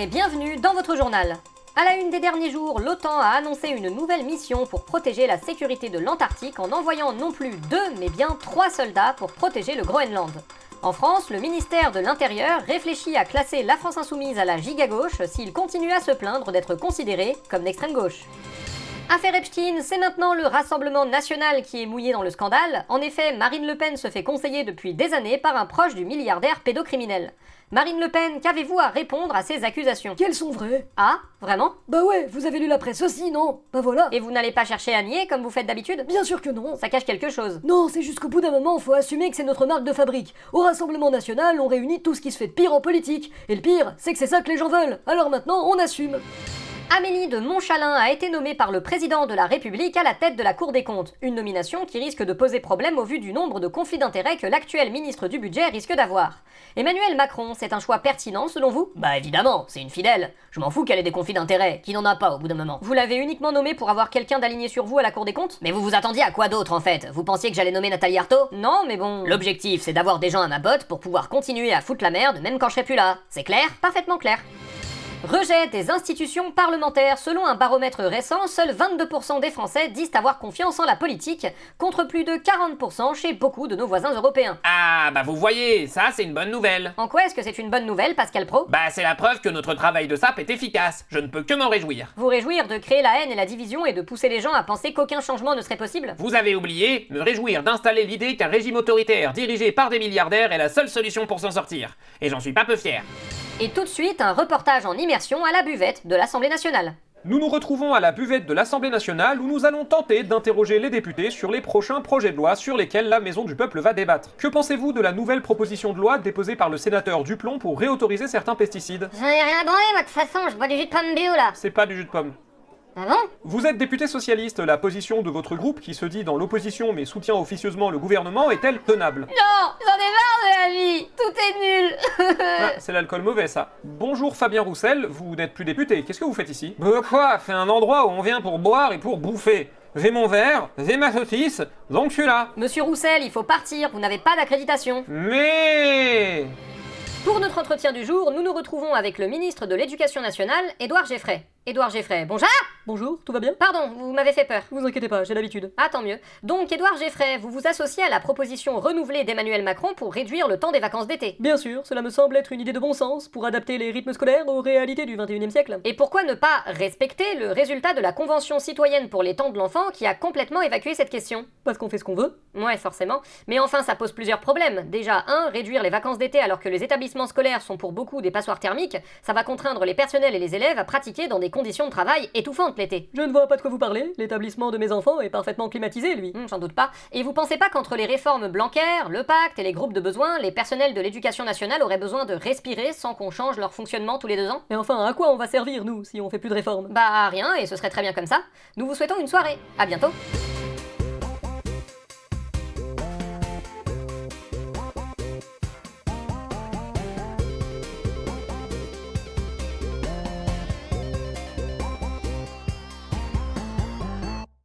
et bienvenue dans votre journal. À la une des derniers jours, l'OTAN a annoncé une nouvelle mission pour protéger la sécurité de l'Antarctique en envoyant non plus 2 mais bien 3 soldats pour protéger le Groenland. En France, le ministère de l'Intérieur réfléchit à classer la France insoumise à la giga-gauche s'il continue à se plaindre d'être considéré comme d'extrême gauche. Affaire Epstein, c'est maintenant le Rassemblement national qui est mouillé dans le scandale. En effet, Marine Le Pen se fait conseiller depuis des années par un proche du milliardaire pédocriminel. Marine Le Pen, qu'avez-vous à répondre à ces accusations? Qu'elles sont vraies? Ah, vraiment? Bah ouais, vous avez lu la presse aussi, non? Bah voilà. Et vous n'allez pas chercher à nier comme vous faites d'habitude? Bien sûr que non. Ça cache quelque chose. Non, c'est juste qu'au bout d'un moment, faut assumer que c'est notre marque de fabrique. Au Rassemblement national, on réunit tout ce qui se fait de pire en politique. Et le pire, c'est que c'est ça que les gens veulent. Alors maintenant, on assume. Amélie de Montchalin a été nommée par le président de la République à la tête de la Cour des comptes. Une nomination qui risque de poser problème au vu du nombre de conflits d'intérêts que l'actuel ministre du budget risque d'avoir. Emmanuel Macron, c'est un choix pertinent selon vous? Bah évidemment, c'est une fidèle. Je m'en fous qu'elle ait des conflits d'intérêts, qui n'en a pas au bout d'un moment. Vous l'avez uniquement nommée pour avoir quelqu'un d'aligné sur vous à la Cour des comptes? Mais vous vous attendiez à quoi d'autre en fait? Vous pensiez que j'allais nommer Nathalie Arthaud? Non, mais bon... L'objectif, c'est d'avoir des gens à ma botte pour pouvoir continuer à foutre la merde même quand je serai plus là. C'est clair? Parfaitement clair. Rejet des institutions parlementaires. Selon un baromètre récent, seuls 22% des Français disent avoir confiance en la politique, contre plus de 40% chez beaucoup de nos voisins européens. Ah, bah vous voyez, ça c'est une bonne nouvelle. En quoi est-ce que c'est une bonne nouvelle, Pascal Pro? Bah c'est la preuve que notre travail de sape est efficace. Je ne peux que m'en réjouir. Vous réjouir de créer la haine et la division et de pousser les gens à penser qu'aucun changement ne serait possible? Vous avez oublié, me réjouir d'installer l'idée qu'un régime autoritaire dirigé par des milliardaires est la seule solution pour s'en sortir. Et j'en suis pas peu fier. Et tout de suite, un reportage en immersion à la buvette de l'Assemblée nationale. Nous nous retrouvons à la buvette de l'Assemblée nationale où nous allons tenter d'interroger les députés sur les prochains projets de loi sur lesquels la Maison du Peuple va débattre. Que pensez-vous de la nouvelle proposition de loi déposée par le sénateur Duplon pour réautoriser certains pesticides? J'en ai rien à branler, moi, de toute façon, je bois du jus de pomme bio, là. C'est pas du jus de pomme. Ah bon? Vous êtes député socialiste, la position de votre groupe, qui se dit dans l'opposition mais soutient officieusement le gouvernement, est-elle tenable? Non, j'en ai marre de la vie. Tout est nul. Ah, c'est l'alcool mauvais, ça. Bonjour Fabien Roussel, vous n'êtes plus député, qu'est-ce que vous faites ici? Quoi? C'est un endroit où on vient pour boire et pour bouffer. J'ai mon verre, j'ai ma saucisse, donc je suis là. Monsieur Roussel, il faut partir, vous n'avez pas d'accréditation. Mais... Pour notre entretien du jour, nous nous retrouvons avec le ministre de l'Éducation nationale, Édouard Geffray. Édouard Geffray, bonjour. Bonjour, tout va bien? Pardon, vous m'avez fait peur. Vous inquiétez pas, j'ai l'habitude. Ah, tant mieux. Donc, Édouard Geffray, vous vous associez à la proposition renouvelée d'Emmanuel Macron pour réduire le temps des vacances d'été. Bien sûr, cela me semble être une idée de bon sens pour adapter les rythmes scolaires aux réalités du 21e siècle. Et pourquoi ne pas respecter le résultat de la Convention citoyenne pour les temps de l'enfant qui a complètement évacué cette question? Parce qu'on fait ce qu'on veut. Ouais, forcément. Mais enfin, ça pose plusieurs problèmes. Déjà, réduire les vacances d'été alors que les établissements scolaires sont pour beaucoup des passoires thermiques, ça va contraindre les personnels et les élèves à pratiquer dans des conditions de travail étouffantes l'été. Je ne vois pas de quoi vous parlez, l'établissement de mes enfants est parfaitement climatisé, lui. J'en doute pas. Et vous pensez pas qu'entre les réformes Blanquer, le pacte et les groupes de besoins, les personnels de l'éducation nationale auraient besoin de respirer sans qu'on change leur fonctionnement tous les 2 ans? Et enfin, à quoi on va servir, nous, si on fait plus de réformes? Bah à rien, et ce serait très bien comme ça. Nous vous souhaitons une soirée. À bientôt.